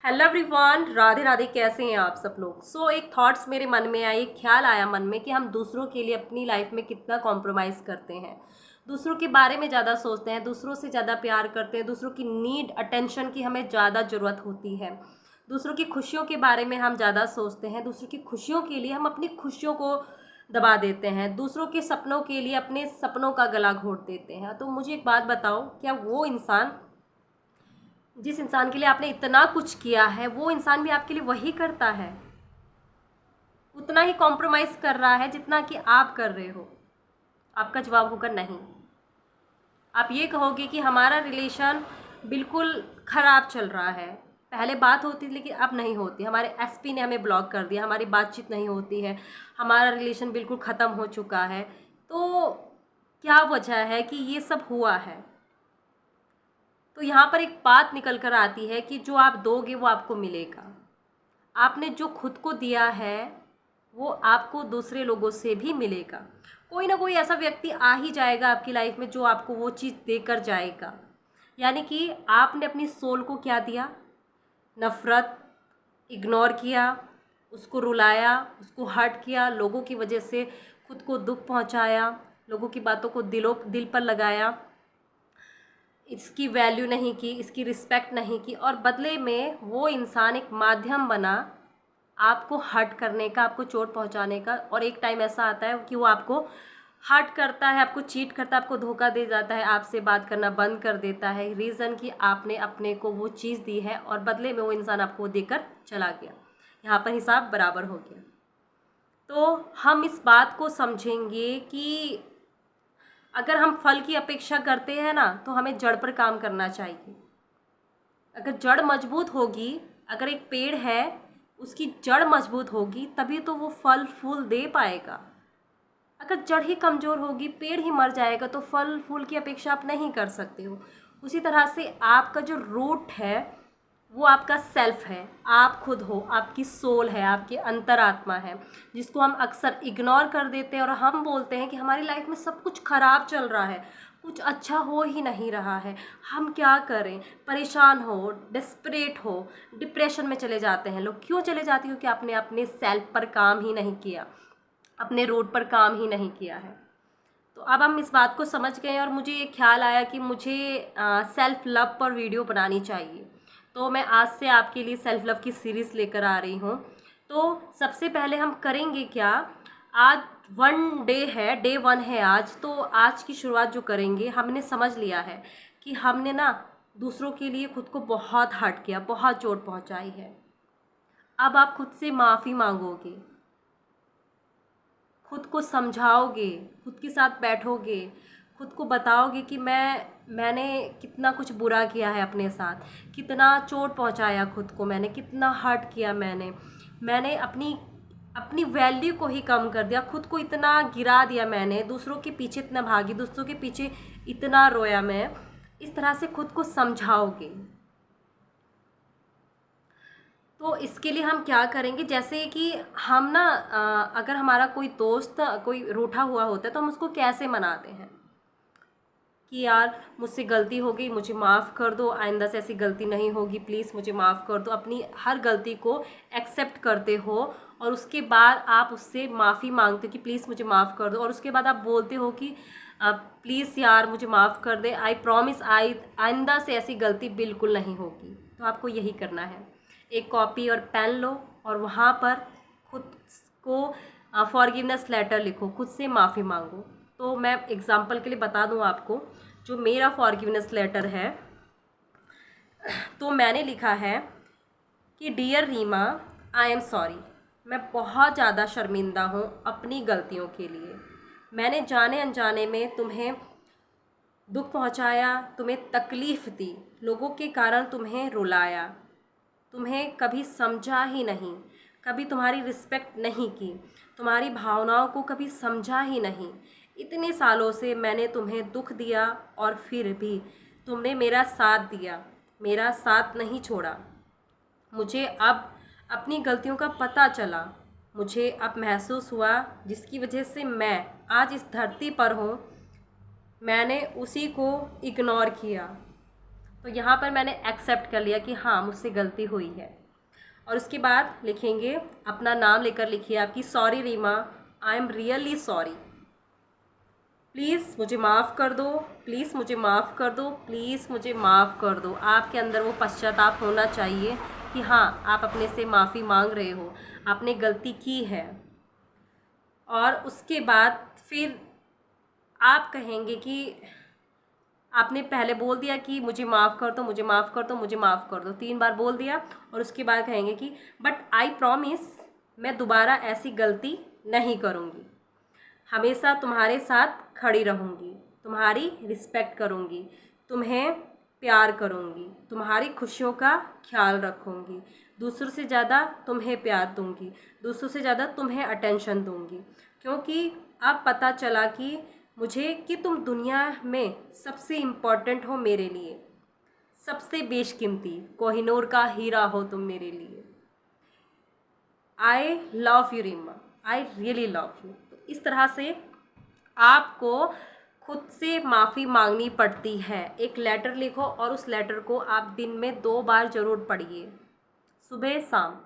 Hello everyone, Radhe Radhe. कैसे हैं आप सब लोग। एक थॉट्स मेरे मन में आए, एक ख्याल आया मन में कि हम दूसरों के लिए अपनी लाइफ में कितना कॉम्प्रोमाइज़ करते हैं, दूसरों के बारे में ज़्यादा सोचते हैं, दूसरों से ज़्यादा प्यार करते हैं, दूसरों की नीड अटेंशन की हमें ज़्यादा ज़रूरत होती है, दूसरों की खुशियों के बारे में हम ज़्यादा सोचते हैं, दूसरों की खुशियों के लिए हम अपनी खुशियों को दबा देते हैं, दूसरों के सपनों के लिए अपने सपनों का गला घोट देते हैं। तो मुझे एक बात बताओ, क्या वो इंसान, जिस इंसान के लिए आपने इतना कुछ किया है, वो इंसान भी आपके लिए वही करता है, उतना ही कॉम्प्रोमाइज़ कर रहा है जितना कि आप कर रहे हो? आपका जवाब होगा नहीं। आप ये कहोगे कि हमारा रिलेशन बिल्कुल ख़राब चल रहा है, पहले बात होती थी लेकिन अब नहीं होती, हमारे एसपी ने हमें ब्लॉक कर दिया, हमारी बातचीत नहीं होती है, हमारा रिलेशन बिल्कुल ख़त्म हो चुका है। तो क्या वजह है कि ये सब हुआ है? तो यहाँ पर एक बात निकल कर आती है कि जो आप दोगे वो आपको मिलेगा। आपने जो खुद को दिया है वो आपको दूसरे लोगों से भी मिलेगा। कोई ना कोई ऐसा व्यक्ति आ ही जाएगा आपकी लाइफ में जो आपको वो चीज़ देकर जाएगा। यानी कि आपने अपनी सोल को क्या दिया? नफ़रत, इग्नोर किया, उसको रुलाया, उसको हर्ट किया, लोगों की वजह से खुद को दुख पहुंचाया, लोगों की बातों को दिल पर लगाया, इसकी वैल्यू नहीं की, इसकी रिस्पेक्ट नहीं की, और बदले में वो इंसान एक माध्यम बना आपको हर्ट करने का, आपको चोट पहुंचाने का। और एक टाइम ऐसा आता है कि वो आपको हर्ट करता है, आपको चीट करता है, आपको धोखा दे जाता है, आपसे बात करना बंद कर देता है, रीज़न कि आपने अपने को वो चीज़ दी है और बदले में वो इंसान आपको वो देकर चला गया। यहाँ पर हिसाब बराबर हो गया। तो हम इस बात को समझेंगे कि अगर हम फल की अपेक्षा करते हैं ना, तो हमें जड़ पर काम करना चाहिए। अगर जड़ मजबूत होगी, अगर एक पेड़ है उसकी जड़ मजबूत होगी तभी तो वो फल फूल दे पाएगा। अगर जड़ ही कमज़ोर होगी, पेड़ ही मर जाएगा, तो फल फूल की अपेक्षा आप नहीं कर सकते हो। उसी तरह से आपका जो रूट है वो आपका सेल्फ है, आप खुद हो, आपकी सोल है, आपकी अंतरात्मा है, जिसको हम अक्सर इग्नोर कर देते हैं और हम बोलते हैं कि हमारी लाइफ में सब कुछ ख़राब चल रहा है, कुछ अच्छा हो ही नहीं रहा है, हम क्या करें। परेशान हो, डिस्परेट हो, डिप्रेशन में चले जाते हैं लोग। क्यों चले जाती हो? कि आपने अपने सेल्फ पर काम ही नहीं किया, अपने रूट पर काम ही नहीं किया है। तो अब हम इस बात को समझ गए और मुझे ये ख्याल आया कि मुझे सेल्फ़ लव पर वीडियो बनानी चाहिए। तो मैं आज से आपके लिए सेल्फ़ लव की सीरीज़ लेकर आ रही हूँ। तो सबसे पहले हम करेंगे क्या, आज वन डे है, डे वन है आज। तो आज की शुरुआत जो करेंगे, हमने समझ लिया है कि हमने ना दूसरों के लिए खुद को बहुत हर्ट किया, बहुत चोट पहुँचाई है। अब आप खुद से माफ़ी मांगोगे, खुद को समझाओगे, खुद के साथ बैठोगे, खुद को बताओगे कि मैंने कितना कुछ बुरा किया है अपने साथ, कितना चोट पहुंचाया खुद को, मैंने कितना हर्ट किया, मैंने अपनी अपनी वैल्यू को ही कम कर दिया, खुद को इतना गिरा दिया, मैंने दूसरों के पीछे इतना भागी, दूसरों के पीछे इतना रोया। मैं इस तरह से खुद को समझाओगे। तो इसके लिए हम क्या करेंगे, जैसे कि हम ना अगर हमारा कोई दोस्त कोई रूठा हुआ होता है तो हम उसको कैसे मनाते हैं कि यार मुझसे गलती हो गई, मुझे माफ़ कर दो, आइंदा से ऐसी गलती नहीं होगी, प्लीज़ मुझे माफ़ कर दो। अपनी हर गलती को एक्सेप्ट करते हो और उसके बाद आप उससे माफ़ी मांगते हो कि प्लीज़ मुझे माफ़ कर दो, और उसके बाद आप बोलते हो कि प्लीज़ यार मुझे माफ़ कर दे, आई प्रॉमिस आइंदा से ऐसी गलती बिल्कुल नहीं होगी। तो आपको यही करना है, एक कॉपी और पेन लो और वहाँ पर खुद को फॉरगिवनेस लेटर लिखो, खुद से माफ़ी मांगो। तो मैं एग्ज़ाम्पल के लिए बता दूँ आपको, जो मेरा फॉरगिवनेस लेटर है, तो मैंने लिखा है कि dear Reema, I am sorry. मैं बहुत ज़्यादा शर्मिंदा हूँ अपनी गलतियों के लिए। मैंने जाने अनजाने में तुम्हें दुख पहुँचाया, तुम्हें तकलीफ़ दी, लोगों के कारण तुम्हें रुलाया, तुम्हें कभी समझा ही नहीं, कभी तुम्हारी रिस्पेक्ट नहीं की, तुम्हारी भावनाओं को कभी समझा ही नहीं। इतने सालों से मैंने तुम्हें दुख दिया और फिर भी तुमने मेरा साथ दिया, मेरा साथ नहीं छोड़ा। मुझे अब अपनी गलतियों का पता चला, मुझे अब महसूस हुआ जिसकी वजह से मैं आज इस धरती पर हूँ, मैंने उसी को इग्नोर किया। तो यहाँ पर मैंने एक्सेप्ट कर लिया कि हाँ मुझसे गलती हुई है। और उसके बाद लिखेंगे, अपना नाम लेकर लिखिए आपकी, sorry Reema, I am really sorry, please मुझे माफ़ कर दो, प्लीज़ मुझे माफ़ कर दो, प्लीज़ मुझे माफ़ कर दो। आपके अंदर वो पश्चाताप होना चाहिए कि हाँ आप अपने से माफ़ी मांग रहे हो, आपने गलती की है। और उसके बाद फिर आप कहेंगे कि आपने पहले बोल दिया कि मुझे माफ़ कर दो, मुझे माफ़ कर दो, मुझे माफ़ कर दो, 3 बार बोल दिया। और उसके बाद कहेंगे कि बट आई प्रॉमिस, मैं दोबारा ऐसी गलती नहीं करूँगी, हमेशा तुम्हारे साथ खड़ी रहूँगी, तुम्हारी रिस्पेक्ट करूँगी, तुम्हें प्यार करूँगी, तुम्हारी खुशियों का ख्याल रखूँगी, दूसरों से ज़्यादा तुम्हें प्यार दूँगी, दूसरों से ज़्यादा तुम्हें अटेंशन दूँगी, क्योंकि अब पता चला कि मुझे कि तुम दुनिया में सबसे इम्पोर्टेंट हो मेरे लिए, सबसे बेशकीमती कोहिनूर का हीरा हो तुम मेरे लिए। I love you Reema, I really love you. तो इस तरह से आपको खुद से माफ़ी मांगनी पड़ती है। एक लेटर लिखो और उस लेटर को आप दिन में 2 बार ज़रूर पढ़िए, सुबह शाम।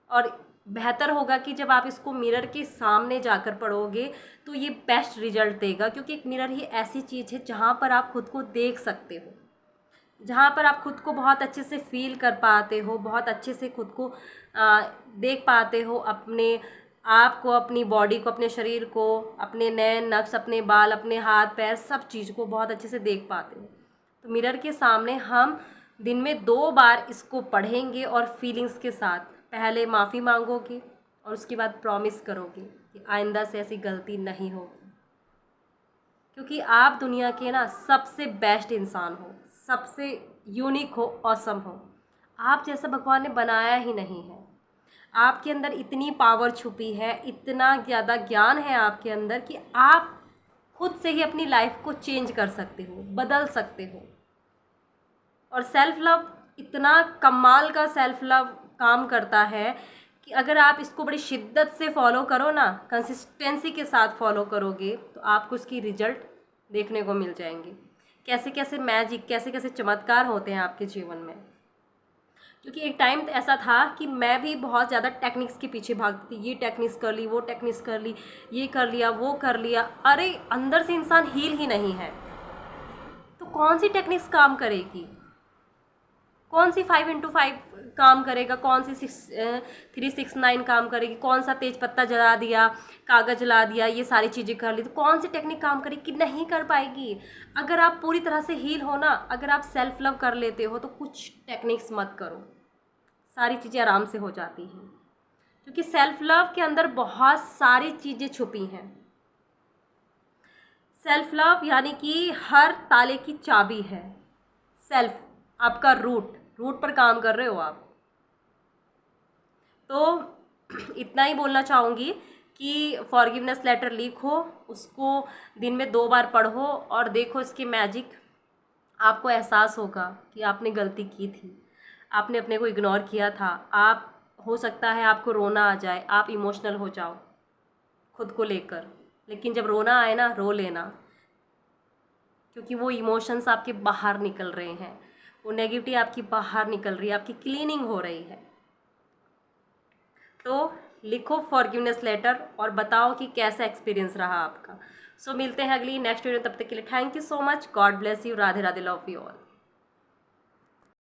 और बेहतर होगा कि जब आप इसको मिरर के सामने जाकर पढ़ोगे तो ये बेस्ट रिजल्ट देगा, क्योंकि एक मिरर ही ऐसी चीज़ है जहाँ पर आप खुद को देख सकते हो, जहाँ पर आप खुद को बहुत अच्छे से फील कर पाते हो, बहुत अच्छे से खुद को देख पाते हो, अपने आप को, अपनी बॉडी को, अपने शरीर को, अपने नैन नक्श, अपने बाल, अपने हाथ पैर, सब चीज़ को बहुत अच्छे से देख पाते हो। तो मिरर के सामने हम दिन में 2 बार इसको पढ़ेंगे और फीलिंग्स के साथ पहले माफ़ी मांगोगे और उसके बाद प्रॉमिस करोगे कि आइंदा से ऐसी गलती नहीं होगी, क्योंकि आप दुनिया के ना सबसे बेस्ट इंसान हो, सबसे यूनिक हो, ऑसम हो। आप जैसा भगवान ने बनाया ही नहीं है। आपके अंदर इतनी पावर छुपी है, इतना ज़्यादा ज्ञान है आपके अंदर कि आप खुद से ही अपनी लाइफ को चेंज कर सकते हो, बदल सकते हो। और सेल्फ लव इतना कमाल का सेल्फ लव काम करता है कि अगर आप इसको बड़ी शिद्दत से फॉलो करो ना, कंसिस्टेंसी के साथ फॉलो करोगे, तो आपको इसकी रिजल्ट देखने को मिल जाएंगे। कैसे कैसे मैजिक, कैसे कैसे चमत्कार होते हैं आपके जीवन में। क्योंकि एक टाइम ऐसा था कि मैं भी बहुत ज़्यादा टेक्निक्स के पीछे भागती थी, ये टेक्निक्स कर ली, वो टेक्निक्स कर ली, ये कर लिया, वो कर लिया। अरे अंदर से इंसान हील ही नहीं है तो कौन सी टेक्निक्स काम करेगी, कौन सी 5x5 काम करेगा, कौन सी 369 काम करेगी, कौन सा तेज पत्ता जला दिया, कागज़ जला दिया, ये सारी चीज़ें कर ली, तो कौन सी टेक्निक काम करेगी कि नहीं कर पाएगी। अगर आप पूरी तरह से हील हो ना, अगर आप सेल्फ लव कर लेते हो तो कुछ टेक्निक्स मत करो, सारी चीज़ें आराम से हो जाती हैं। क्योंकि सेल्फ लव के अंदर बहुत सारी चीज़ें छुपी हैं। सेल्फ लव यानी कि हर ताले की चाबी है। सेल्फ आपका रूट पर काम कर रहे हो आप। तो इतना ही बोलना चाहूँगी कि फॉरगिवनेस लेटर लिखो, उसको दिन में 2 बार पढ़ो और देखो इसके मैजिक। आपको एहसास होगा कि आपने गलती की थी, आपने अपने को इग्नोर किया था। आप हो सकता है आपको रोना आ जाए, आप इमोशनल हो जाओ खुद को लेकर, लेकिन जब रोना आए ना, रो लेना, क्योंकि वो इमोशंस आपके बाहर निकल रहे हैं, वो नेगेटिविटी आपकी बाहर निकल रही है, आपकी क्लीनिंग हो रही है। तो लिखो फॉरगिवनेस लेटर और बताओ कि कैसा एक्सपीरियंस रहा आपका। सो मिलते हैं अगली नेक्स्ट वीडियो, तब तक के लिए thank you so much, God bless you, Radhe Radhe, love you all.